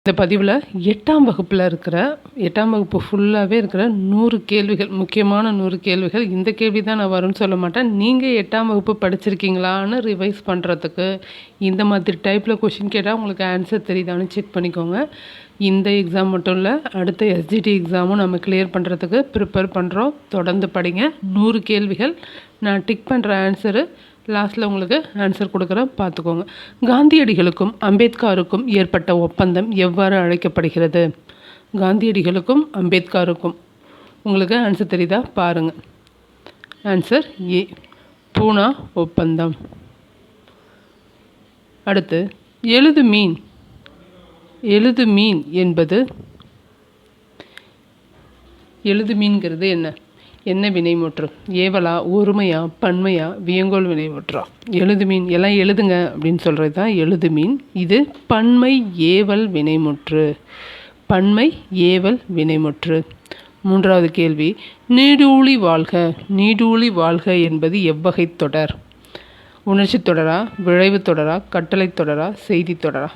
இந்த பதிவில் 8ஆம் வகுப்பில் இருக்கிற 8ஆம் வகுப்பு ஃபுல்லாகவே இருக்கிற 100 கேள்விகள், முக்கியமான 100 கேள்விகள். இந்த கேள்வி தான் நான் வரும்னு சொல்ல மாட்டேன். நீங்கள் 8ஆம் வகுப்பு படிச்சிருக்கீங்களான்னு ரிவைஸ் பண்ணுறதுக்கு இந்த மாதிரி டைப்பில் கொஷின் கேட்டால் உங்களுக்கு ஆன்சர் தெரியுதான்னு செக் பண்ணிக்கோங்க. இந்த எக்ஸாம் மட்டும் இல்லை, அடுத்த எஸ்ஜிடி எக்ஸாமும் நம்ம கிளியர் பண்ணுறதுக்கு ப்ரிப்பேர் பண்ணுறோம். தொடர்ந்து படிங்க. 100 கேள்விகள். நான் டிக் பண்ணுற ஆன்சரு லாஸ்ட்டில் உங்களுக்கு ஆன்சர் கொடுக்குறேன், பார்த்துக்கோங்க. காந்தியடிகளுக்கும் அம்பேத்கருக்கும் ஏற்பட்ட ஒப்பந்தம் எவ்வாறு அழைக்கப்படுகிறது? காந்தியடிகளுக்கும் அம்பேத்கருக்கும் உங்களுக்கு ஆன்சர் தெரியுதா பாருங்கள். ஆன்சர் ஏ, பூனா ஒப்பந்தம். அடுத்து எழுது மீன். எழுது மீன் என்பது எழுது மீன்கிறது என்ன வினைமுற்று? ஏவலா, ஒருமையா, பன்மையா, வியங்கோல் வினைமுற்றா? எழுது மீன் எல்லாம் எழுதுங்க அப்படின்னு சொல்கிறது தான் எழுது மீன். இது பன்மை ஏவல் வினைமுற்று. பன்மை ஏவல் வினைமுற்று. 3வது கேள்வி, நீடூழி வாழ்க. நீடூழி வாழ்க என்பது எவ்வகை தொடர்? உணர்ச்சி தொடரா, விழைவு தொடரா, கட்டளை தொடரா, செய்தி தொடரா?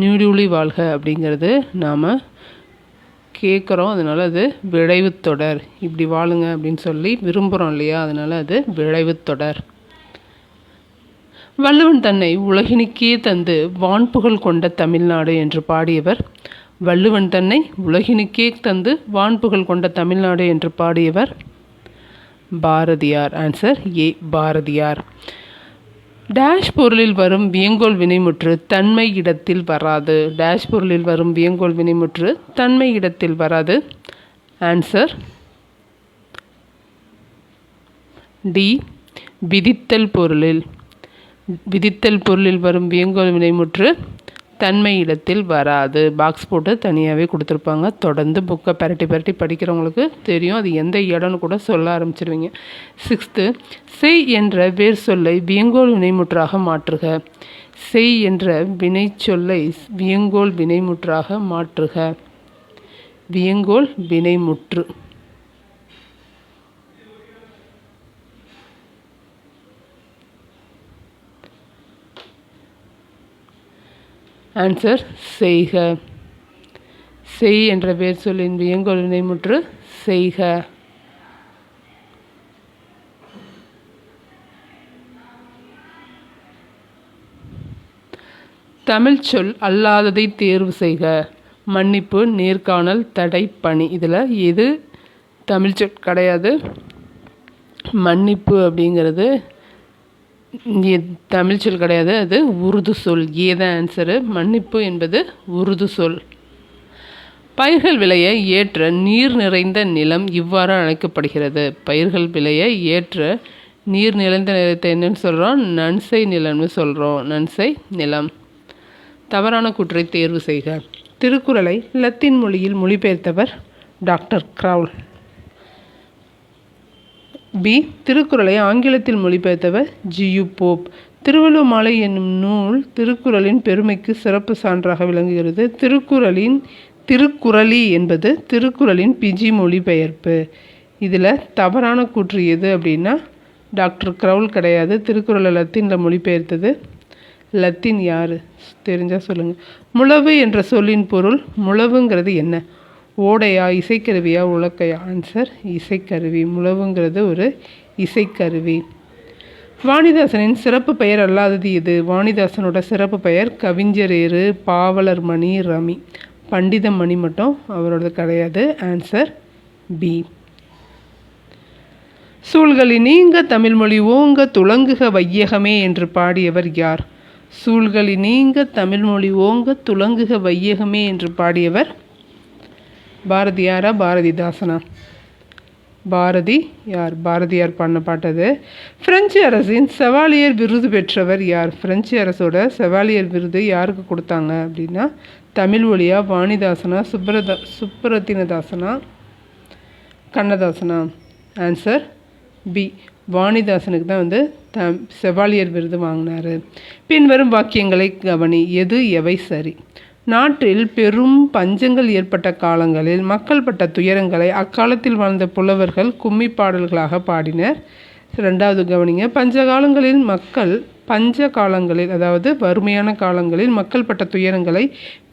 நீடூழி வாழ்க அப்படிங்கிறது நாம் கேட்குறோம், அதனால் அது விழைவு தொடர். இப்படி வாழுங்க அப்படின்னு சொல்லி விரும்புகிறோம் இல்லையா, அதனால் அது விழைவு தொடர். வள்ளுவன் தன்னை உலகினுக்கே தந்து வான்புகழ் கொண்ட தமிழ்நாடு என்று பாடியவர்? வள்ளுவன் தன்னை உலகினுக்கே தந்து வான்புகழ் கொண்ட தமிழ்நாடு என்று பாடியவர் Bharathiyar. Answer A, Bharathiyar. Dash பொருளில் வரும் வியங்கோல் வினைமுற்று தன்மை இடத்தில் வராது. டேஷ் பொருளில் வரும் வியங்கோல் வினைமுற்று தன்மை இடத்தில் வராது. ஆன்சர் டி, விதித்தல் பொருளில். விதித்தல் பொருளில் வரும் வியங்கோல் வினைமுற்று தன்மை இடத்தில் வராது. பாக்ஸ் போட்டு தனியாகவே கொடுத்துருப்பாங்க. தொடர்ந்து புக்கை பரட்டி படிக்கிறவங்களுக்கு தெரியும் அது எந்த இடம்னு கூட சொல்ல ஆரம்பிச்சிருவீங்க. 6th, செய் என்ற வேர் சொல்லை வியங்கோல் வினைமுற்றாக மாற்றுக. செய் என்ற வினை சொல்லை வியங்கோல் வினைமுற்றாக மாற்றுக. வியங்கோல் வினைமுற்று. ஆன்சர் செய்க. செய் என்ற வேர் சொல்லின் வியங்கோல் வினைமுற்று செய்க. தமிழ் சொல் அல்லாததை தேர்வு செய்க. மன்னிப்பு, நேர்காணல், தடை, பணி. இதில் எது தமிழ் சொல் கிடையாது? மன்னிப்பு அப்படிங்கிறது தமிழ் சொல் கிடையாது, அது உருது சொல். ஏதான் ஆன்சரு. மன்னிப்பு என்பது உருது சொல். பயிர்கள் விளைய ஏற்ற நீர் நிறைந்த நிலம் இவ்வாறு அழைக்கப்படுகிறது. பயிர்கள் விளைய ஏற்ற நீர் நிறைந்த நிலத்தை என்னன்னு சொல்கிறோம்? நன்சை நிலம்னு சொல்கிறோம். நன்சை நிலம். தவறான கூற்றை தேர்வு செய்க. திருக்குறளை லத்தீன் மொழியில் மொழிபெயர்த்தவர் டாக்டர் கிரவுல். பி, திருக்குறளை ஆங்கிலத்தில் மொழிபெயர்த்தவர் ஜியு போப். திருவள்ளுவர் மாலை என்னும் நூல் திருக்குறளின் பெருமைக்கு சிறப்பு சான்றாக விளங்குகிறது. திருக்குறளி என்பது திருக்குறளின் பிஜி மொழிபெயர்ப்பு. இதில் தவறான கூற்று எது அப்படின்னா டாக்டர் கிரவுல் கிடையாது. திருக்குறளை லத்தீனில் மொழிபெயர்த்தது லத்தீன் யார் தெரிஞ்சால் சொல்லுங்கள். முழவு என்ற சொல்லின் பொருள். முழவுங்கிறது என்ன? ஓடையா, இசைக்கருவியா, உலக்கையா? ஆன்சர் இசைக்கருவி. முழவுங்கிறது ஒரு இசைக்கருவி. வாணிதாசனின் சிறப்பு பெயர் அல்லாதது எது? வாணிதாசனோட சிறப்பு பெயர் கவிஞரேறு, பாவலர் மணி, ரமி. பண்டித மணி மட்டும் அவரோடது கிடையாது. Answer B. சூழ்களி நீங்க தமிழ்மொழி ஓங்க துலங்குக வையகமே என்று பாடியவர் யார்? சூழ்களி நீங்க தமிழ்மொழி ஓங்க துலங்குக வையகமே என்று பாடியவர் பாரதியாரா, பாரதிதாசனா? பாரதி யார்? பாரதியார் பண்ண பாட்டது. பிரெஞ்சு அரசின் செவாலியர் விருது பெற்றவர் யார்? பிரெஞ்சு அரசோட செவாலியர் விருது யாருக்கு கொடுத்தாங்க அப்படின்னா தமிழ் ஒலியா, வாணிதாசனா, சுப்பரத்தினதாசனா, கண்ணதாசனா? ஆன்சர் பி, வாணிதாசனுக்கு தான் செவாலியர் விருது வாங்கினார். பின்வரும் வாக்கியங்களை கவனி. எது எவை சரி? நாட்டில் பெரும் பஞ்சங்கள் ஏற்பட்ட காலங்களில் மக்கள் பட்ட துயரங்களை அக்காலத்தில் வாழ்ந்த புலவர்கள் கும்மி பாடல்களாக பாடினர். ரெண்டாவது கவனிங்க. பஞ்ச காலங்களில் அதாவது வறுமையான காலங்களில் மக்கள் பட்ட துயரங்களை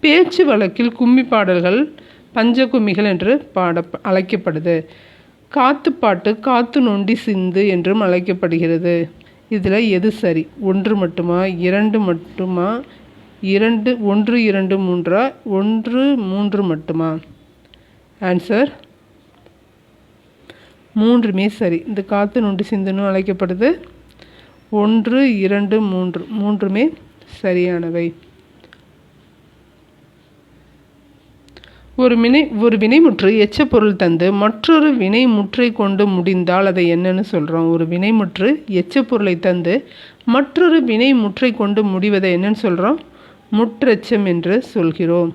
பேச்சு வழக்கில் கும்மி பாடல்கள் பஞ்ச கும்மிகள் என்று அழைக்கப்படுது. காத்துப்பாட்டு காத்து நொண்டி சிந்து என்றும் அழைக்கப்படுகிறது. இதில் எது சரி? 1 மட்டுமா, 2 மட்டுமா, 1 2 3 1 3 மட்டுமா? ஆன்சர் 3மே சரி. இந்த காத்து நொண்டி சிந்துன்னு அழைக்கப்படுது. 1 2 3 3மே சரியானவை. ஒரு வினைமுற்று எச்ச பொருள் தந்து மற்றொரு வினைமுற்றை கொண்டு முடிந்தால் அதை என்னன்னு சொல்கிறோம்? ஒரு வினைமுற்று எச்ச பொருளை தந்து மற்றொரு வினைமுற்றை கொண்டு முடிவதை என்னன்னு சொல்கிறோம்? முற்றெச்சம் என்று சொல்கிறோம்.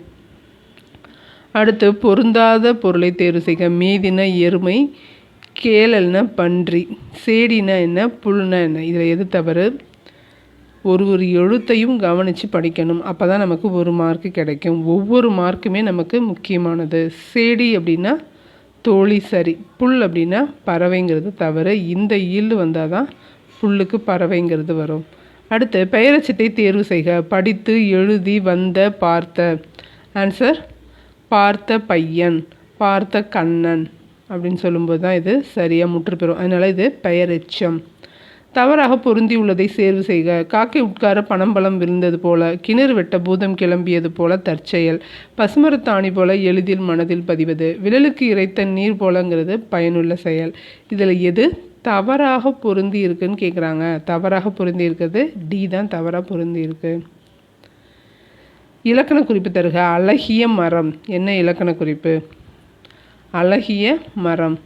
அடுத்து பொருந்தாத பொருளை தேர்வு செய்க. மீதின எருமை, கேளல்னா பன்றி, சேடினா என்ன, புல்னா என்ன? இதில் எது தவறு? ஒரு எழுத்தையும் கவனித்து படிக்கணும். அப்போ தான் நமக்கு 1 மார்க்கு கிடைக்கும். ஒவ்வொரு மார்க்குமே நமக்கு முக்கியமானது. சேடி அப்படின்னா தோழி சரி, புல் அப்படின்னா பறவைங்கிறது தவறு. இந்த ஈல் வந்தால் தான் புல்லுக்கு பறவைங்கிறது வரும். அடுத்து பெயரச்சத்தை தேர்வு செய்க. படித்து, எழுதி, வந்த, பார்த்த. ஆன்சர் பார்த்த பையன், பார்த்த கண்ணன் அப்படின்னு சொல்லும்போது தான் இது சரியாக முற்று பெறும். அதனால் இது பெயரெச்சம். தவறாக பொருந்தி உள்ளதை தேர்வு செய்க. காக்கை உட்கார பனம்பழம் விழுந்தது போல, கிணறு வெட்ட பூதம் கிளம்பியது போல தற்செயல், பசுமரத்தாணி போல எளிதில் மனதில் பதிவது, விரலுக்கு இறைத்த நீர் போலங்கிறது பயனுள்ள செயல். இதில் எது தவறாக பொருந்தி இருக்குன்னு கேட்குறாங்க. தவறாக பொருந்தி இருக்கிறது டி தான் தவறாக பொருந்தி இருக்கு. இலக்கண குறிப்பு தருக. அழகிய மரம் என்ன இலக்கண குறிப்பு? அழகிய மரம்.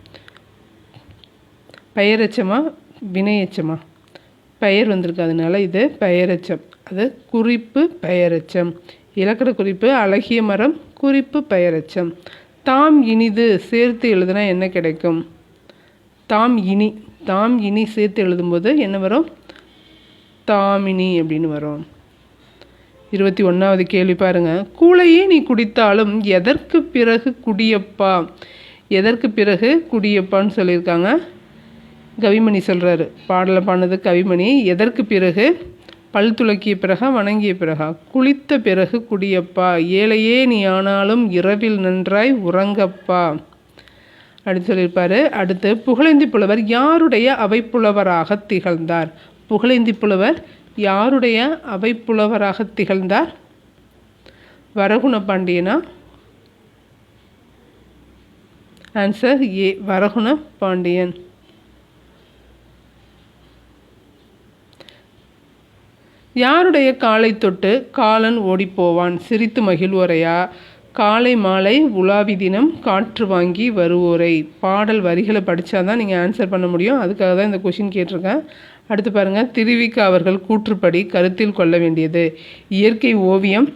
பெயரெச்சமா வினையெச்சமா? பெயர் வந்திருக்கு, அதனால இது பெயரெச்சம். அது குறிப்பு பெயரெச்சம். இலக்கண குறிப்பு அழகிய மரம், குறிப்பு பெயரெச்சம். தாம் இனிது சேர்த்து எழுதுனா என்ன கிடைக்கும்? தாம் இனி சேர்த்து எழுதும்போது என்ன வரும்? தாமினி அப்படின்னு வரும். 21வது கேள்வி பாருங்க. கூழையே நீ குடித்தாலும் எதற்கு பிறகு குடியப்பா? எதற்கு பிறகு குடியப்பான்னு சொல்லியிருக்காங்க. கவிமணி சொல்கிறாரு. பாடலை பாடினது கவிமணி. எதற்கு பிறகு? பல் துலக்கிய பிறகா, வணங்கிய பிறகா? குளித்த பிறகு குடியப்பா, ஏழையே நீ ஆனாலும் இரவில் நன்றாய் உறங்கப்பா அப்படின்னு சொல்லியிருப்பார். அடுத்து புகழேந்தி புலவர் யாருடைய அவைப்புலவராக திகழ்ந்தார்? புகழேந்தி புலவர் யாருடைய அவைப்புலவராக திகழ்ந்தார்? வரகுண பாண்டியனா? Answer A, Varaguna Pandiyan. யாருடைய காலை தொட்டு காலன் ஓடிப்போவான்? சிரித்து மகிழ்வோரையா? காலை மாலை உலாவி தினம் காற்று வாங்கி வருவோரை. பாடல் வரிகளை படித்தா தான் நீங்கள் ஆன்சர் பண்ண முடியும். அதுக்காக தான் இந்த கொஷின் கேட்டிருக்கேன். அடுத்து பாருங்கள். திருவிக அவர்கள் கூற்றுப்படி கருத்தில் கொள்ள வேண்டியது. இயற்கை ஓவியம்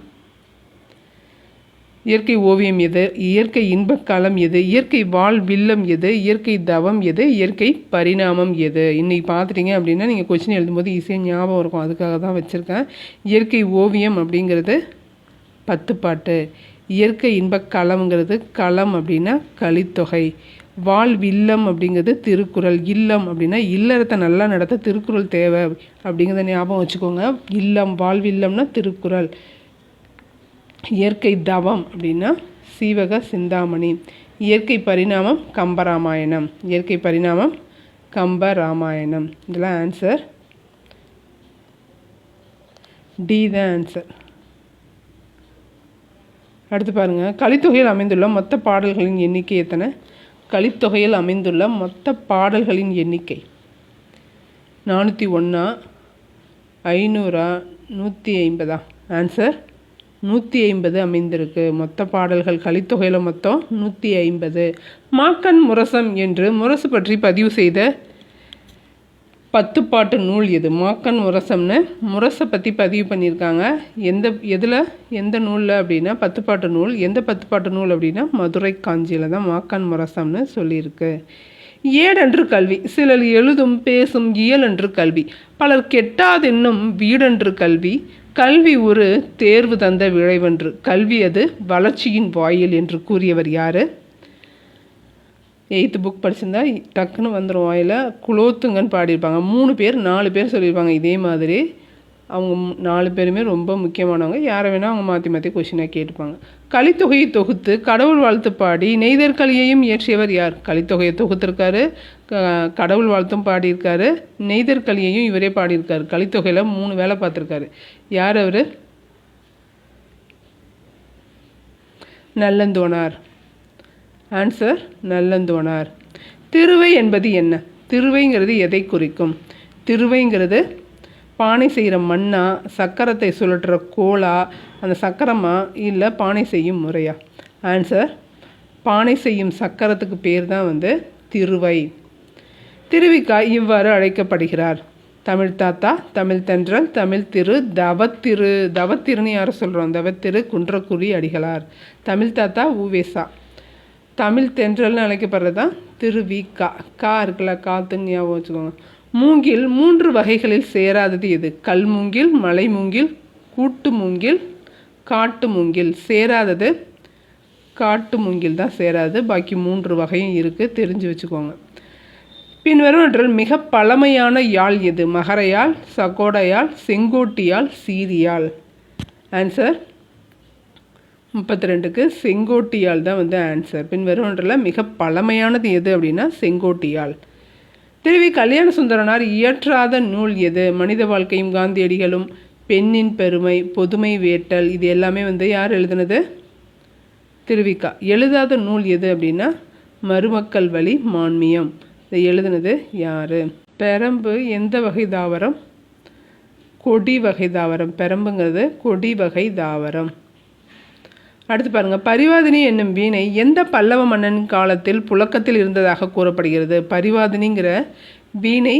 எது? இயற்கை இன்பக்காலம் எது? இயற்கை வாழ்வில்லம் எது? இயற்கை தவம் எது? இயற்கை பரிணாமம் எது? இன்றைக்கி பார்த்துட்டிங்க அப்படின்னா நீங்கள் கொஸ்டின் எழுதும்போது ஈஸியாக ஞாபகம் இருக்கும். அதுக்காக தான் வச்சுருக்கேன். இயற்கை ஓவியம் அப்படிங்கிறது 10 பாட்டு. இயற்கை இன்பக்காலம்ங்கிறது களம் அப்படின்னா கலித்தொகை. வாழ்வில்லம் அப்படிங்கிறது திருக்குறள். இல்லம் அப்படின்னா இல்லறத்தை நல்லா நடத்த திருக்குறள் தேவை அப்படிங்கிறத ஞாபகம் வச்சுக்கோங்க. இல்லம் வாழ்வில்லம்னா திருக்குறள். இயற்கை தவம் அப்படின்னா சீவக சிந்தாமணி. இயற்கை பரிணாமம் கம்பராமாயணம். இயற்கை பரிணாமம் கம்பராமாயணம். இதெல்லாம் ஆன்சர் டி தான் ஆன்சர். அடுத்து பாருங்கள். கலித்தொகையில் அமைந்துள்ள மொத்த பாடல்களின் எண்ணிக்கை எத்தனை? கலித்தொகையில் அமைந்துள்ள மொத்த பாடல்களின் எண்ணிக்கை 401, 500, 150. ஆன்சர் 150 அமைந்திருக்கு. மொத்த பாடல்கள் கலித்தொகையில் மொத்தம் 150. மாக்கன் முரசம் என்று முரசு பற்றி பதிவு செய்த 10 பாட்டு நூல் எது? மாக்கன் முரசம்னு முரசை பற்றி பதிவு பண்ணியிருக்காங்க. எந்த நூலில் அப்படின்னா 10 பாட்டு நூல். எந்த 10 பாட்டு நூல் அப்படின்னா மதுரை காஞ்சியில் தான் மாக்கன் முரசம்னு சொல்லியிருக்கு. ஏடன்று கல்வி, சிலர் எழுதும் பேசும் இயலன்று கல்வி, பலர் கெட்டாதென்னும் வீடன்று கல்வி, கல்வி ஒரு தேர்வு தந்த விளைவன்று, கல்வி அது வளர்ச்சியின் வாயில் என்று கூறியவர் யார்? 8th புக் படிச்சிருந்தா டக்குன்னு வந்துடும் வாயில். குலோத்துங்கன்னு பாடியிருப்பாங்க. 3 பேர் 4 பேர் சொல்லியிருப்பாங்க இதே மாதிரி. அவங்க 4 பேருமே ரொம்ப முக்கியமானவங்க. யாரை வேணால் அவங்க மாற்றி மாற்றி கொஷினாக கேட்டுப்பாங்க. கலித்தொகையை தொகுத்து கடவுள் வாழ்த்து பாடி நெய்தற்கலியையும் இயற்றியவர் யார்? கலித்தொகையை தொகுத்திருக்காரு, கடவுள் வாழ்த்தும் பாடியிருக்காரு, நெய்தற்கலியையும் இவரே பாடியிருக்காரு. கலித்தொகையில் 3 வேலை பார்த்துருக்காரு. யார் அவர்? நல்லந்தோனார். ஆன்சர் நல்லந்தோனார். திருவை என்பது என்ன? திருவைங்கிறது எதை குறிக்கும்? திருவைங்கிறது பானை செய்கிற மண்ணா, சக்கரத்தை சுழற்றுற கோலா, அந்த சக்கரமா, இல்லை பானை செய்யும் முறையா? ஆன்சர் பானை செய்யும் சக்கரத்துக்கு பேர் தான் திருவை. திருவிக்கா இவ்வாறு அழைக்கப்படுகிறார். தமிழ் தாத்தா, தமிழ் தென்றல், தமிழ் திரு, தவத்திரு. தவத்திருன்னு யாரை சொல்கிறோம்? தவத்திரு குன்றக்குடி அடிகளார். தமிழ் தாத்தா உவேசா. தமிழ் தென்றல்னு அழைக்கப்படுறது தான் திருவிக்கா. கா இருக்குல்ல, காத்துன்னு ஞாபகம் வச்சுக்கோங்க. மூங்கில் 3 வகைகளில் சேராதது எது? கல் மூங்கில், மலை மூங்கில், கூட்டு மூங்கில், காட்டு மூங்கில். சேராதது காட்டு மூங்கில் தான் சேராது. பாக்கி 3 வகையும் இருக்குது, தெரிஞ்சு வச்சுக்கோங்க. பின்வருவற்றில் மிக பழமையான யாழ் எது? மகரையாழ், சகோடையாழ், செங்கோட்டியாழ், சீரியாழ். ஆன்சர் 32க்கு செங்கோட்டியாழ் தான் ஆன்சர். பின்வருவற்றில் மிக பழமையானது எது அப்படின்னா செங்கோட்டியாழ். திருவி கல்யாண சுந்தரனார் இயற்றாத நூல் எது? மனித வாழ்க்கையும் காந்தியடிகளும், பெண்ணின் பெருமை, பொதுமை வேட்டல். இது எல்லாமே யார் எழுதுனது? திருவிக்கா. எழுதாத நூல் எது அப்படின்னா மருமக்கள் வழி மான்மியம். இதை எழுதுனது யார்? பெரம்பு எந்த வகை தாவரம்? கொடி வகை தாவரம். பெரம்புங்கிறது கொடி வகை தாவரம். அடுத்து பாருங்கள், பரிவாதினி என்னும் வீணை எந்த பல்லவ மன்னன் காலத்தில் புழக்கத்தில் இருந்ததாக கூறப்படுகிறது? பரிவாதினிங்கிற வீணை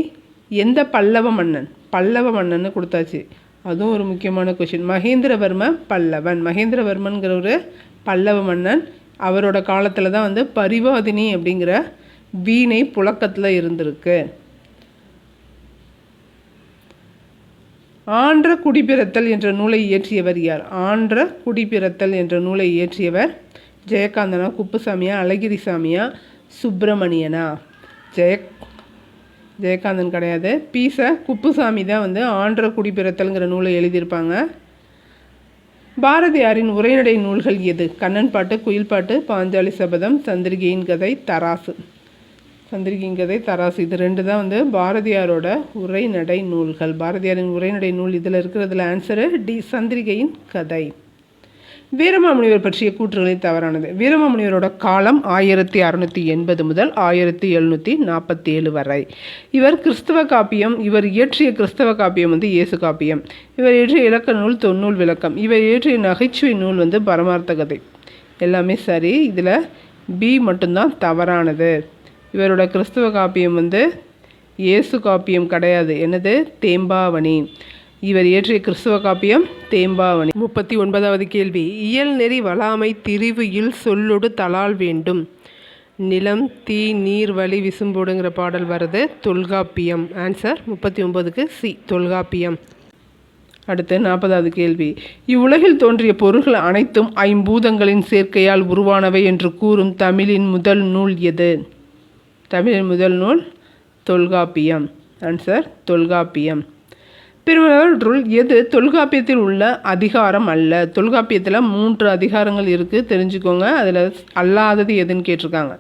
எந்த பல்லவ மன்னன்? பல்லவ மன்னன்னு கொடுத்தாச்சு, அதுவும் ஒரு முக்கியமான கொஷின். மகேந்திரவர்ம பல்லவன். மகேந்திரவர்மன்கிற ஒரு பல்லவ மன்னன், அவரோட காலத்தில் தான் பரிவாதினி அப்படிங்கிற வீணை புழக்கத்தில் இருந்திருக்கு. ஆன்ற குடிப்பிறத்தல் என்ற நூலை இயற்றியவர் யார்? ஆன்ற குடிப்பிறத்தல் என்ற நூலை இயற்றியவர் ஜெயகாந்தனா, குப்புசாமியா, அழகிரிசாமியா, சுப்பிரமணியனா? ஜெயகாந்தன் கிடையாது. பீச குப்புசாமி தான் ஆன்ற குடிப்பிறத்தல்ங்கிற நூலை எழுதியிருப்பாங்க. பாரதியாரின் உரைநடை நூல்கள் எது? கண்ணன் பாட்டு, குயில் பாட்டு, பாஞ்சாலி சபதம், சந்திரிகையின் கதை, தராசு. சந்திரிகையின் கதை, தராசு. இது 2 தான் பாரதியாரோட உரைநடை நூல்கள். பாரதியாரின் உரைநடை நூல் இதில் இருக்கிறதுல ஆன்சரு டி, சந்திரிகையின் கதை. வீரமாமுனிவர் பற்றிய கூற்றுகளில் தவறானது. வீரமாமுனிவரோட காலம் 1680 முதல் 1747 வரை. இவர் கிறிஸ்தவ காப்பியம், இவர் இயற்றிய கிறிஸ்தவ காப்பியம் இயேசு காப்பியம். இவர் இயற்றிய இலக்க நூல் தொன்னூல் விளக்கம். இவர் இயற்றிய நகைச்சுவை நூல் பரமார்த்த கதை. எல்லாமே சரி, இதில் பி மட்டும்தான் தவறானது. இவரோட கிறிஸ்தவ காப்பியம் இயேசு காப்பியம் கிடையாது. என்னது? தேம்பாவணி. இவர் இயற்றிய கிறிஸ்தவ காப்பியம் தேம்பாவணி. 39வது கேள்வி, இயல் நெறி வளாமை திரிவு இல் சொல்லொடு தலால் வேண்டும். நிலம், தீ, நீர், வழி, விசும்போடுங்கிற பாடல் வருது. தொல்காப்பியம். ஆன்சர் 39க்கு சி, தொல்காப்பியம். அடுத்து 40வது கேள்வி, இவ்வுலகில் தோன்றிய பொருள்கள் அனைத்தும் ஐம்பூதங்களின் சேர்க்கையால் உருவானவை என்று கூறும் தமிழின் முதல் நூல் எது? தமிழின் முதல் நூல் தொல்காப்பியம். ஆன்சர் தொல்காப்பியம். பின்வருவற்றுள் எது தொல்காப்பியத்தில் உள்ள அதிகாரம் அல்ல? தொல்காப்பியத்தில் 3 அதிகாரங்கள் இருக்குது, தெரிஞ்சுக்கோங்க. அதில் அல்லாதது எதுன்னு கேட்டிருக்காங்க.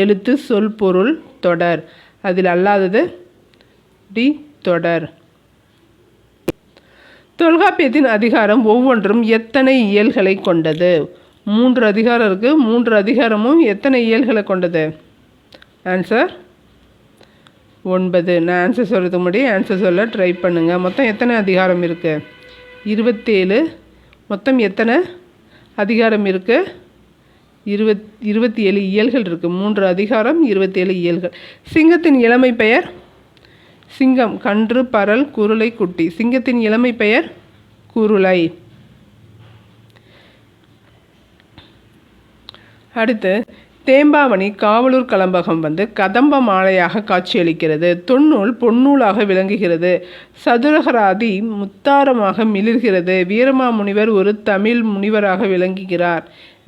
எழுத்து, சொல், பொருள், தொடர். அதில் அல்லாதது டி, தொடர். தொல்காப்பியத்தின் அதிகாரம் ஒவ்வொன்றும் எத்தனை இயல்களை கொண்டது? 3 அதிகாரம் இருக்குது. 3 அதிகாரமும் எத்தனை இயல்களை கொண்டது? ஆன்சர் 9. நான் ஆன்சர் சொல்கிறதுக்கு முன்னாடி ஆன்சர் சொல்ல ட்ரை பண்ணுங்கள். மொத்தம் எத்தனை அதிகாரம் இருக்குது? 27. மொத்தம் எத்தனை அதிகாரம் இருக்குது? 27 இயல்கள் இருக்குது. 3 அதிகாரம், 27 இயல்கள். சிங்கத்தின் இளமை பெயர்? சிங்கம், கன்று, பரல், குருளை, குட்டி. சிங்கத்தின் இளமை பெயர் குருளை. அடுத்து, தேம்பாவணி காவலூர் கலம்பகம் கதம்ப மாலையாக காட்சியளிக்கிறது. தொன்னூல் பொன்னூலாக விளங்குகிறது. சதுரகராதி முத்தாரமாக மிளிர்கிறது. வீரமாமுனிவர் ஒரு தமிழ் முனிவராக விளங்குகிறார்.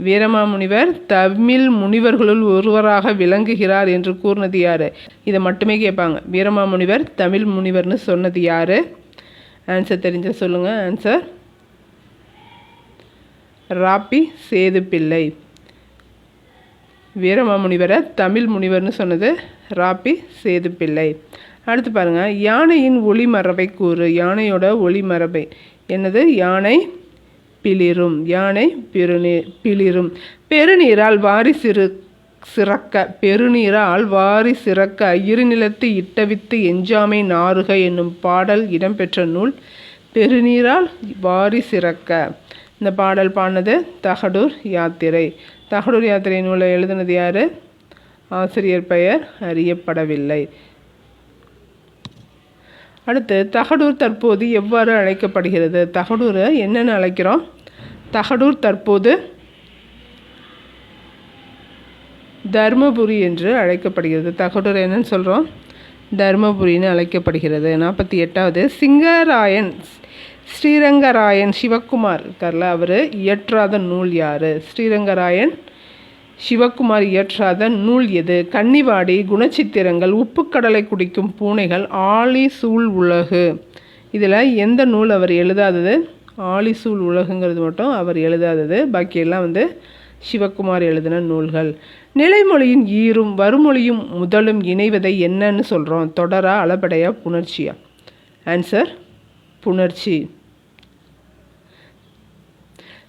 வீரமாமுனிவர் தமிழ் முனிவர்களுள் ஒருவராக விளங்குகிறார் என்று கூறினது யார்? இதை மட்டுமே கேட்பாங்க. வீரமாமுனிவர் தமிழ் முனிவர்னு சொன்னது யார்? ஆன்சர் தெரிஞ்ச சொல்லுங்கள். ஆன்சர் ராப்பி சேதுப்பிள்ளை. வீரமாமுனிவரை தமிழ் முனிவர்னு சொன்னது ராப்பி சேதுப்பிள்ளை. அடுத்து பாருங்கள், யானையின் ஒளிமரபை கூறு. யானையோட ஒளிமரபை என்னது? யானை பிளிரும். யானை பிளிரும். பெருநீரால் வாரி சிறக்க. பெருநீரால் வாரி சிறக்க இருநிலத்து இட்டவித்து எஞ்சாமை நாறுக என்னும் பாடல் இடம்பெற்ற நூல் பெருநீரால் வாரி சிறக்க. இந்த பாடல் பாடினது தகடூர் யாத்திரை. தகடூர் யாத்திரை நூலை எழுதினது யார்? ஆசிரியர் பெயர் அறியப்படவில்லை. அடுத்து, தகடூர் தற்போது எவ்வாறு அழைக்கப்படுகிறது? தகடூரை என்னென்னு அழைக்கிறோம்? தகடூர் தற்போது தர்மபுரி என்று அழைக்கப்படுகிறது. தகடூர் என்னன்னு சொல்கிறோம்? தர்மபுரின்னு அழைக்கப்படுகிறது. 48வது, சிங்கராயன் ஸ்ரீரங்கராயன் சிவக்குமார் இருக்கார்ல, அவர் இயற்றாத நூல் யார்? ஸ்ரீரங்கராயன் சிவக்குமார் இயற்றாத நூல் எது? கன்னிவாடி, குணச்சித்திரங்கள், உப்புக்கடலை குடிக்கும் பூனைகள், ஆழி சூழ் உலகு. இதில் எந்த நூல் அவர் எழுதாதது? ஆழி சூழ் உலகுங்கிறது மட்டும் அவர் எழுதாதது. பாக்கியெல்லாம் சிவக்குமார் எழுதின நூல்கள். நிலைமொழியின் ஈரும் வருமொழியும் முதலும் இணைவதை என்னன்னு சொல்கிறோம்? தொடரா, அளபடையா, புணர்ச்சியா? ஆன்சர் புணர்ச்சி.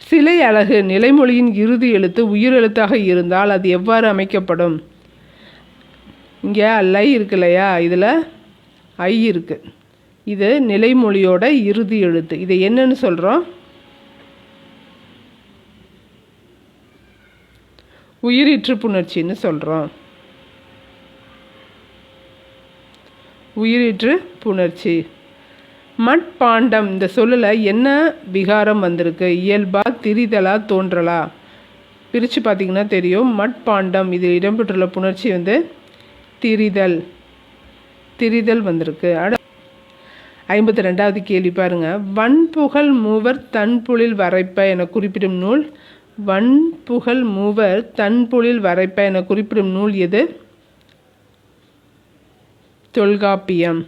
சிலை அழகு. நிலைமொழியின் இறுதி எழுத்து உயிரெழுத்தாக இருந்தால் அது எவ்வாறு அமைக்கப்படும்? இங்கே லை இருக்கு இல்லையா, இதில் ஐ இருக்கு. இது நிலைமொழியோட இறுதி எழுத்து. இதை என்னன்னு சொல்கிறோம்? உயிரீற்று புணர்ச்சின்னு சொல்கிறோம். உயிரீற்று புணர்ச்சி. மட்பாண்டம் இந்த சொல்லில் என்ன விகாரம் வந்திருக்கு? இயல்பா, திரிதலா, தோன்றலா? பிரித்து பார்த்திங்கன்னா தெரியும். மட்பாண்டம் இது இடம்பெற்றுள்ள புணர்ச்சி திரிதல். திரிதல் வந்திருக்கு. 52வது கேள்வி பாருங்க. வன்புகழ் மூவர் தன்புலில் வரைப்ப என குறிப்பிடும் நூல். வன்புகழ் மூவர் தன்புலில் வரைப்ப என குறிப்பிடும் நூல் எது? தொல்காப்பியம்.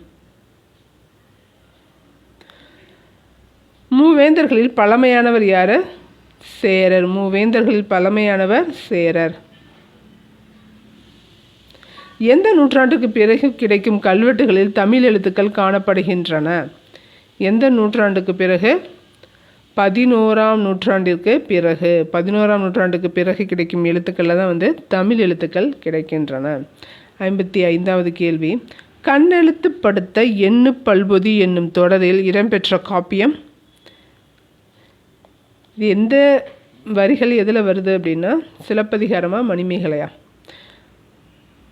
மூவேந்தர்களில் பழமையானவர் யார்? சேரர். மூவேந்தர்களில் பழமையானவர் சேரர். எந்த நூற்றாண்டுக்கு பிறகு கிடைக்கும் கல்வெட்டுகளில் தமிழ் எழுத்துக்கள் காணப்படுகின்றன? எந்த நூற்றாண்டுக்கு பிறகு? 11ஆம் நூற்றாண்டிற்கு பிறகு. 11ஆம் நூற்றாண்டுக்கு பிறகு கிடைக்கும் எழுத்துக்களில் தான் தமிழ் எழுத்துக்கள் கிடைக்கின்றன. 55வது கேள்வி. கண்ணெழுத்துப்படுத்த எண்ணு பல்பொதி என்னும் தொடரில் இடம்பெற்ற காப்பியம். இது எந்த வரிகள் எதில் வருது அப்படின்னா, சிலப்பதிகாரமா மணிமேகலையா?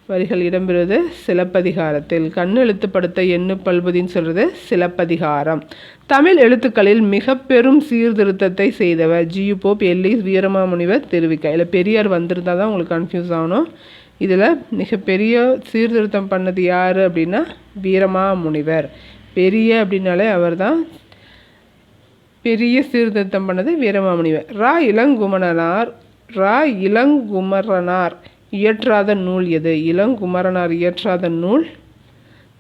வரிகள் இடம்பெறுவது சிலப்பதிகாரத்தில். கண்ணெழுத்துப்படுத்த எண்ணு பல்பொதின்னு சொல்கிறது சிலப்பதிகாரம். தமிழ் எழுத்துக்களில் மிக பெரும் சீர்திருத்தத்தை செய்தவர். G U Pope, Ellis, Veeramamunivar, Thiruvika. இதில் பெரியார் வந்திருந்தால் தான் உங்களுக்கு கன்ஃபியூஸ் ஆகணும். இதில் மிகப்பெரிய சீர்திருத்தம் பண்ணது யார் அப்படின்னா வீரமாமுனிவர். பெரிய அப்படின்னாலே அவர் தான் பெரிய சீர்திருத்தம் பண்ணது வீரமாமுனிவர். இளங்குமரனார் இயற்றாத நூல் எது? இளங்குமரனார் இயற்றாத நூல்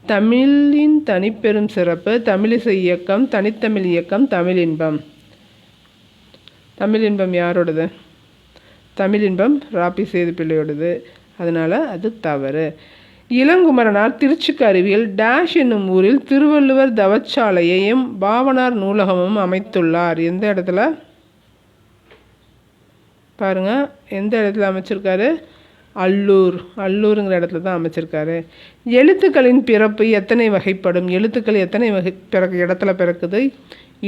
தமிழின் தனிப்பெரும் சிறப்பு, தமிழிசை இயக்கம், தனித்தமிழ் இயக்கம், தமிழின்பம். தமிழின்பம் யாரோடது? தமிழின்பம் ராப்பி சேதுப்பிள்ளையோடது. அதனால் அது தவறு. இளங்குமரனார் திருச்சிக்கு அருகில் டேஷ் என்னும் ஊரில் திருவள்ளுவர் தவச்சாலையையும் பாவனார் நூலகமும் அமைத்துள்ளார். எந்த இடத்துல பாருங்கள், எந்த இடத்துல அமைச்சிருக்காரு? அல்லூருங்கிற இடத்துல தான் அமைச்சிருக்காரு. எழுத்துக்களின் பிறப்பு எத்தனை வகைப்படும்? எழுத்துக்கள் எத்தனை இடத்துல பிறக்குது?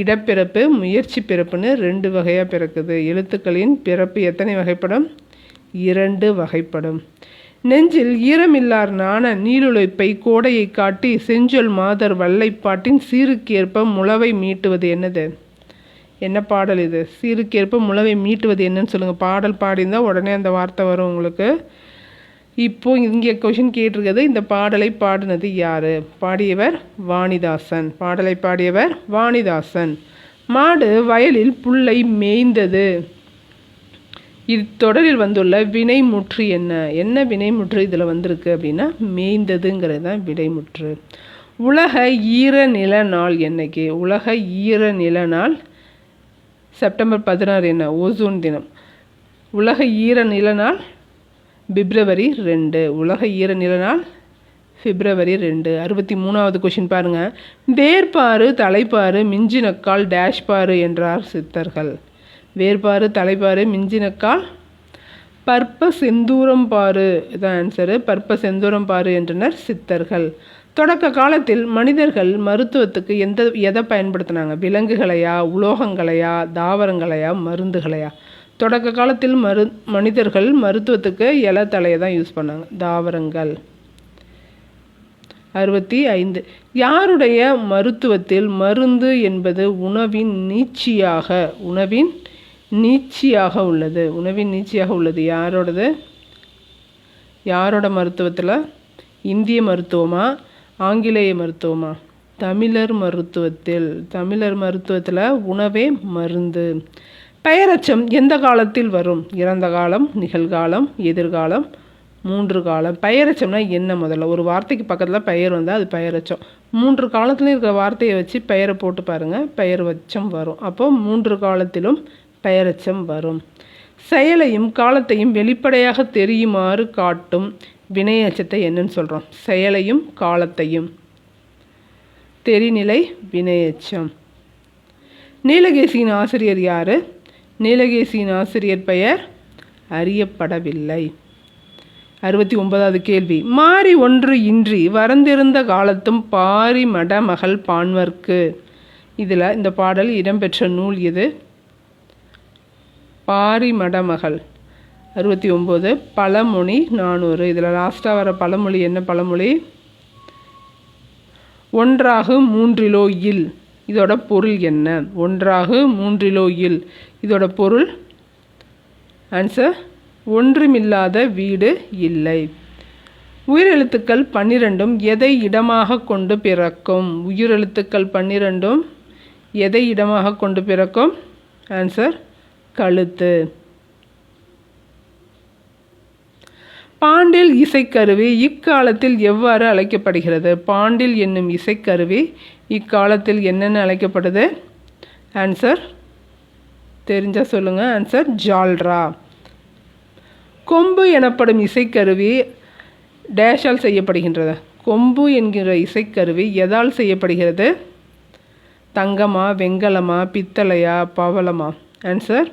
இடப்பிறப்பு, முயற்சி பிறப்புன்னு 2 வகையாக பிறக்குது. எழுத்துக்களின் பிறப்பு எத்தனை வகைப்படும்? 2 வகைப்படும். நெஞ்சில் ஈரமில்லார் நாண நீளுழைப்பை கோடையை காட்டி செஞ்சொல் மாதர் வல்லைப்பாட்டின் சீருக்கேற்ப முளவை மீட்டுவது என்னது? என்ன பாடல் இது? சீருக்கேற்ப முளவை மீட்டுவது என்னன்னு சொல்லுங்கள். பாடல் பாடியிருந்தால் உடனே அந்த வார்த்தை வரும் உங்களுக்கு. இப்போது இங்கே கொஷின் கேட்டிருக்கிறது, இந்த பாடலை பாடினது யார்? பாடியவர் வாணிதாசன். பாடலை பாடியவர் வாணிதாசன். மாடு வயலில் புல்லை மேய்ந்தது. இத்தொடரில் வந்துள்ள வினைமுற்று என்ன வினைமுற்று இதில் வந்திருக்கு அப்படின்னா மேய்ந்ததுங்கிறது தான் வினைமுற்று. உலக ஈர நில நாள் என்னைக்கு? உலக ஈர நில நாள் செப்டம்பர் 16 என்ன? ஓசோன் தினம். உலக ஈர நில நாள் பிப்ரவரி 2. உலக ஈர நில நாள் பிப்ரவரி 2. 63வது கொஷின் பாருங்கள். வேர்பாறு தலைப்பாறு மிஞ்சினக்கால் டேஷ் பாரு என்றார் சித்தர்கள். வேர்பாறு தலைப்பாறு மிஞ்சினக்கால் பற்ப செந்தூரம் பாரு இதான் ஆன்சரு. பற்ப செந்தூரம் பாரு என்றனர் சித்தர்கள். தொடக்க காலத்தில் மனிதர்கள் மருத்துவத்துக்கு எதை பயன்படுத்தினாங்க? விலங்குகளையா, உலோகங்களையா, தாவரங்களையா, மருந்துகளையா? தொடக்க காலத்தில் மனிதர்கள் மருத்துவத்துக்கு இலை தலையை தான் யூஸ் பண்ணாங்க, தாவரங்கள். 65. யாருடைய மருத்துவத்தில் மருந்து என்பது உணவின் நீட்சியாக உள்ளது? யாரோட மருத்துவத்தில்? இந்திய மருத்துவமா, ஆங்கிலேய மருத்துவமா? தமிழர் மருத்துவத்தில் உணவே மருந்து. பெயரச்சம் எந்த காலத்தில் வரும்? இறந்த காலம், நிகழ்காலம், எதிர்காலம், 3 காலம். பெயரச்சம்னா என்ன? முதல்ல ஒரு வார்த்தைக்கு பக்கத்தில் பெயர் வந்தால் அது பெயரச்சம். 3 காலத்துலையும் இருக்கிற வார்த்தையை வச்சு பெயரை போட்டு பாருங்கள், பெயர்வச்சம் வரும். அப்போ 3 காலத்திலும் பெயரச்சம் வரும். செயலையும் காலத்தையும் வெளிப்படையாக தெரியுமாறு காட்டும் வினையச்சத்தை என்னன்னு சொல்கிறோம்? செயலையும் காலத்தையும். தெரிநிலை வினையச்சம். நீலகேசியின் ஆசிரியர் யார்? நீலகேசியின் ஆசிரியர் பெயர் அறியப்படவில்லை. 69வது கேள்வி. மாறி ஒன்று இன்றி வரந்திருந்த காலத்தும் பாரி மடமகள் பான்வர்க்கு. இதில் இந்த பாடல் இடம்பெற்ற நூல் எது? பாரி மடமகள். 69 பழமொழி 400. இதில் லாஸ்ட்டாக வர பழமொழி என்ன பழமொழி? ஒன்றாகு மூன்றிலோ இல். இதோட பொருள் என்ன? ஒன்றாகு மூன்றிலோ இல். இதோட பொருள் ஆன்சர் ஒன்றுமில்லாத வீடு இல்லை. உயிரெழுத்துக்கள் 12 எதை இடமாக கொண்டு பிறக்கும்? உயிரெழுத்துக்கள் 12 எதை இடமாக கொண்டு பிறக்கும்? ஆன்சர் கழுத்து. பாண்டில் இசைக்கருவி இக்காலத்தில் எவ்வாறு அழைக்கப்படுகிறது? பாண்டில் என்னும் இசைக்கருவி இக்காலத்தில் என்னென்னு அழைக்கப்படுது? ஆன்சர் தெரிஞ்சால் சொல்லுங்கள். ஆன்சர் ஜால்ரா. கொம்பு எனப்படும் இசைக்கருவி டேஷால் செய்யப்படுகின்றது? கொம்பு என்கிற இசைக்கருவி எதால் செய்யப்படுகிறது? தங்கமா, வெண்கலமா, பித்தளையா, பவளமா? ஆன்சர்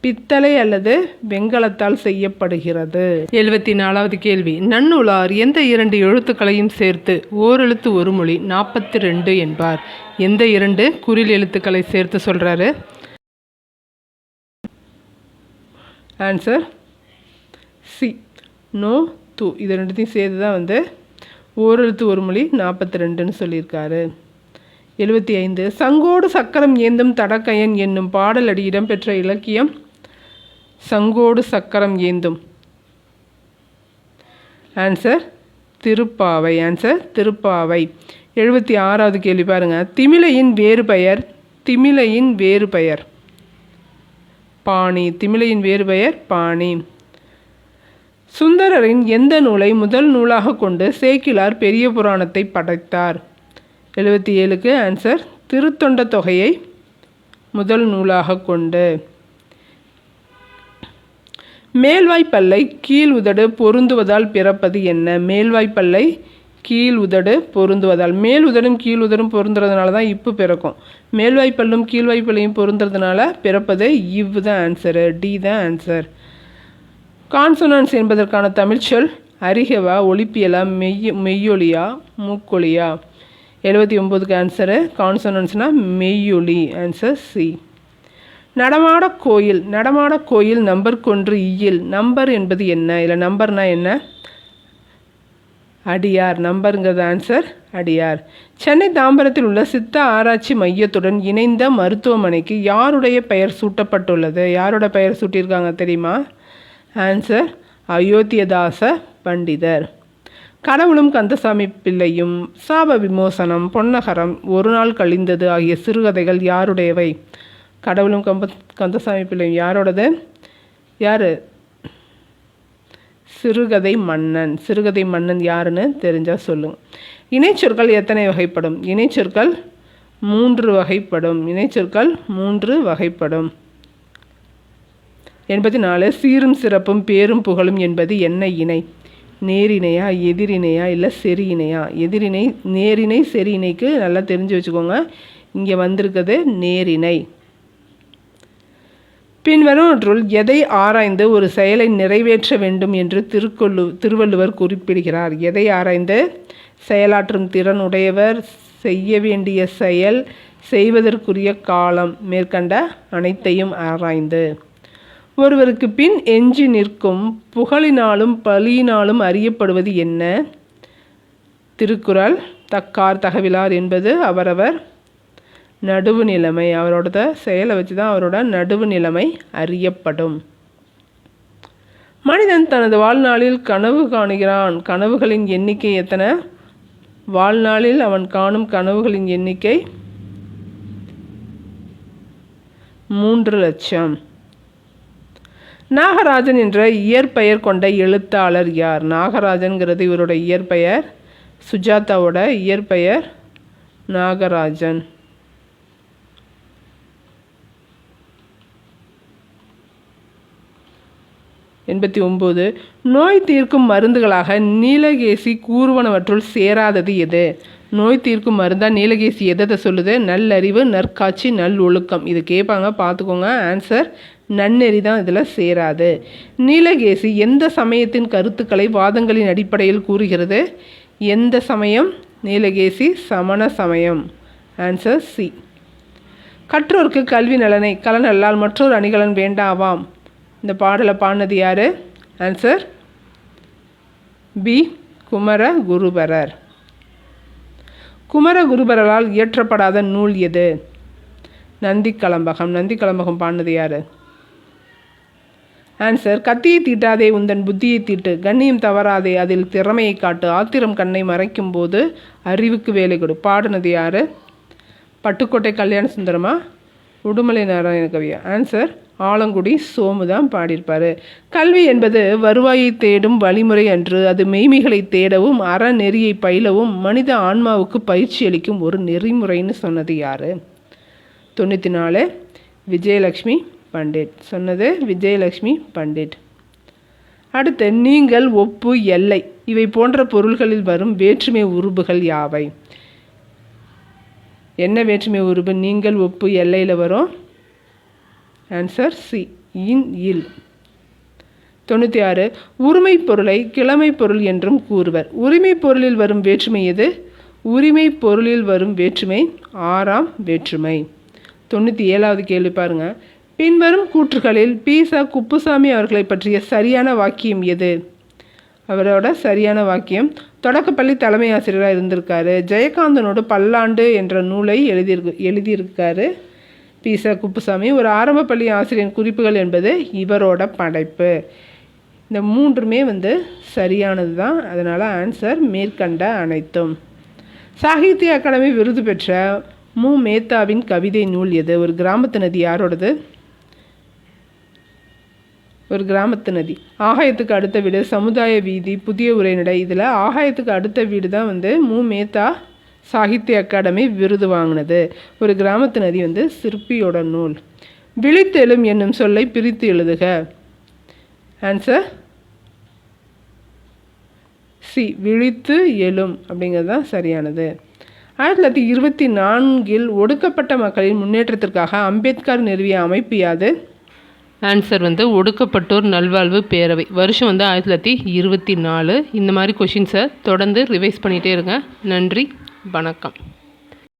பித்தளை அல்லது வெண்கலத்தால் செய்யப்படுகிறது. 74வது கேள்வி. நன்னூலார் எந்த 2 எழுத்துக்களையும் சேர்த்து ஓரெழுத்து ஒரு மொழி 42 என்பார்? எந்த 2 குறில் எழுத்துக்களை சேர்த்து சொல்கிறாரு? ஆன்சர் சி, நோ, து. இது ரெண்டுத்தையும் சேர்த்து தான் ஓரெழுத்து ஒரு மொழி 42ன்னு சொல்லியிருக்காரு. 75. சங்கோடு சக்கரம் ஏந்தும் தடக்கையன் என்னும் பாடல் அடி இடம்பெற்ற இலக்கியம்? சங்கோடு சக்கரம் ஏந்தும். ஆன்சர் திருப்பாவை. ஆன்சர் திருப்பாவை. 76வது கேள்வி பாருங்கள். திமிலையின் வேறு பெயர் பாணி. திமிலையின் வேறு பெயர் பாணி. சுந்தரரின் எந்த நூலை முதல் நூலாக கொண்டு சேக்கிழார் பெரிய புராணத்தை படைத்தார்? 77க்கு ஆன்சர் திருத்தொண்ட தொகையை முதல் நூலாக கொண்டு. மேல்வாய்ப்பல்லை கீழ் உதடு பொருந்துவதால் பிறப்பது என்ன? மேல்வாய்ப்பல்லை கீழ் உதடு பொருந்துவதால். மேல் உதடும் கீழ் உதடும் பொருந்துறதுனால தான் இப்பு பிறக்கும். மேல்வாய்ப்பல்லும் கீழ்வாய்ப்பல்லையும் பொருந்துறதுனால பிறப்பது இவ் தான் ஆன்சரு. டி தான் ஆன்சர். கான்சோனன்ஸ் என்பதற்கான தமிழ்ச்சொல் அறிகவா, ஒலிப்பியலா, மெய்யொலியா, மூக்கொலியா? 79க்கு ஆன்சரு கான்சோனன்ஸ்னால் மெய்யொலி. Answer C. நடமாட கோயில் நம்பர் கொன்று இயில். நம்பர் என்பது என்ன? இல்லை நம்பர்னா என்ன? அடியார். நம்பருங்கிறது ஆன்சர் அடியார். சென்னை தாம்பரத்தில் உள்ள சித்த ஆராய்ச்சி மையத்துடன் இணைந்த மருத்துவமனைக்கு யாருடைய பெயர் சூட்டப்பட்டுள்ளது? யாரோட பெயர் சூட்டியிருக்காங்க தெரியுமா? ஆன்சர் அயோத்தியதாச பண்டிதர். கடவுளும் கந்தசாமி பிள்ளையும், சாப விமோசனம், பொன்னகரம், ஒரு நாள் கழிந்தது ஆகிய சிறுகதைகள் யாருடையவை? கடவுளும் கந்தசாமி பிள்ளையும் யாரோடது? யார்? சிறுகதை மன்னன். சிறுகதை மன்னன் யாருன்னு தெரிஞ்சால் சொல்லுங்கள். இணைச்சொற்கள் எத்தனை வகைப்படும்? இணைச்சொற்கள் 3 வகைப்படும். இணைச்சொற்கள் 3 வகைப்படும். 84. சீரும் சிறப்பும் பேரும் புகழும் என்பது என்ன இணை? நேரிணையா, எதிரிணையா, இல்லை செரி இணையா? எதிரிணை, நேரிணை, செரி இணைக்கு நல்லா தெரிஞ்சு வச்சுக்கோங்க. இங்கே வந்திருக்கிறது நேரிணை. பின்வருவற்றுள் எதை ஆராய்ந்து ஒரு செயலை நிறைவேற்ற வேண்டும் என்று திருவள்ளுவர் குறிப்பிடுகிறார்? எதை ஆராய்ந்து? செயலாற்றும் திறன் உடையவர், செய்ய வேண்டிய செயல், செய்வதற்குரிய காலம், மேற்கண்ட அனைத்தையும் ஆராய்ந்து. ஒருவருக்கு பின் எஞ்சி நிற்கும் புகழினாலும் பழியினாலும் அறியப்படுவது என்ன? திருக்குறள். தக்கார் தகவிலார் என்பது அவரவர் நடுவு நிலைமை. அவரோட செயலை வச்சு தான் அவரோட நடுவு நிலைமை அறியப்படும். மனிதன் தனது வாழ்நாளில் கனவு காணுகிறான். கனவுகளின் எண்ணிக்கை எத்தனை? வாழ்நாளில் அவன் காணும் கனவுகளின் எண்ணிக்கை 3 லட்சம். நாகராஜன் என்ற இயற்பெயர் கொண்ட எழுத்தாளர் யார்? நாகராஜன்கிறது இவரோட இயற்பெயர். சுஜாதாவோட இயற்பெயர் நாகராஜன். 89. நோய் தீர்க்கும் மருந்துகளாக நீலகேசி கூறுவனவற்றுள் சேராதது எது? நோய் தீர்க்கும் மருந்தாக நீலகேசி எதை சொல்லுது? நல்லறிவு, நற்காட்சி, நல்லொழுக்கம். இது கேட்பாங்க, பார்த்துக்கோங்க. ஆன்சர் நன்னெறி தான் இதில் சேராது. நீலகேசி எந்த சமயத்தின் கருத்துக்களை வாதங்களின் அடிப்படையில் கூறுகிறது? எந்த சமயம்? நீலகேசி சமண சமயம். Answer C. கற்றோருக்கு கல்வி நலனை கலனல்லால் மற்றொரு அணிகலன் வேண்டாவாம். இந்த பாடலை பாடினது யார்? Answer B. குமரகுருபரர். குமரகுருபரரால் இயற்றப்படாத நூல் எது? நந்திக்கலம்பகம். நந்திக்கலம்பகம் பாடினது யார்? ஆன்சர் கத்தியை தீட்டாதே உந்தன் புத்தியை தீட்டு, கண்ணியம் தவறாதே அதில் திறமையை காட்டு, ஆத்திரம் கண்ணை மறைக்கும் போது அறிவுக்கு வேலை கொடு. பாடினது யார்? பட்டுக்கோட்டை கல்யாண சுந்தரமா, உடுமலை நாராயண கவியா? ஆன்சர் ஆலங்குடி சோமு தான் பாடியிருப்பார். கல்வி என்பது வருவாயை தேடும் வழிமுறை அன்று, அது மெய்மைகளை தேடவும் அறநெறியை பயிலவும் மனித ஆன்மாவுக்கு பயிற்சி அளிக்கும் ஒரு நெறிமுறைன்னு சொன்னது யார்? 94. விஜயலக்ஷ்மி பண்டிட். சொன்னது விஜயலக்ஷ்மி பண்டிட். அடுத்து நீங்கள், ஒப்பு, எல்லை இவை போன்ற பொருள்களில் வரும் வேற்றுமை உருபுகள் யாவை? என்ன வேற்றுமை உருபு நீங்கள், ஒப்பு, எல்லையில் வரும்? Answer C. இன், இல். 96. உரிமை பொருளை கிழமை பொருள் என்றும் கூறுவர். உரிமை பொருளில் வரும் வேற்றுமை எது? உரிமை பொருளில் வரும் வேற்றுமை 6ஆம் வேற்றுமை. 97வது கேள்வி பாருங்க. பின்வரும் கூற்றுகளில் பீசா குப்புசாமி அவர்களை பற்றிய சரியான வாக்கியம் எது? அவரோட சரியான வாக்கியம், தொடக்கப்பள்ளி தலைமை ஆசிரியராக இருந்திருக்காரு. ஜெயகாந்தனோடு பல்லாண்டு என்ற நூலை எழுதியிருக்காரு பீசா குப்புசாமி. ஒரு ஆரம்ப பள்ளி ஆசிரியர் குறிப்புகள் என்பது இவரோட படைப்பு. இந்த 3மே சரியானது தான். அதனால் ஆன்சர் மேற்கண்ட அனைத்தும். சாகித்ய அகாடமி விருது பெற்ற மு. மேத்தாவின் கவிதை நூல் எது? ஒரு கிராமத்து நதி யாரோடது? ஒரு கிராமத்து நதி. ஆகாயத்துக்கு அடுத்த வீடு, சமுதாய வீதி, புதிய உரைநடை. இதில் ஆகாயத்துக்கு அடுத்த வீடு தான் மு. மேத்தா சாகித்ய அகாடமி விருது வாங்கினது. ஒரு கிராமத்து நதி சிற்பியோட நூல். விழித்தெழும் என்னும் சொல்லை பிரித்து எழுதுக. Answer C. விழித்து எழும் அப்படிங்கிறது தான் சரியானது. 1924 ஒடுக்கப்பட்ட மக்களின் முன்னேற்றத்திற்காக அம்பேத்கர் நிறுவிய அமைப்பு யாது? ஆன்சர் ஒடுக்கப்பட்டோர் நல்வாழ்வு பேரவை. வருஷம் 1924. இந்த மாதிரி கொஷின்ஸை தொடர்ந்து ரிவைஸ் பண்ணிகிட்டே இருங்க. நன்றி, வணக்கம்.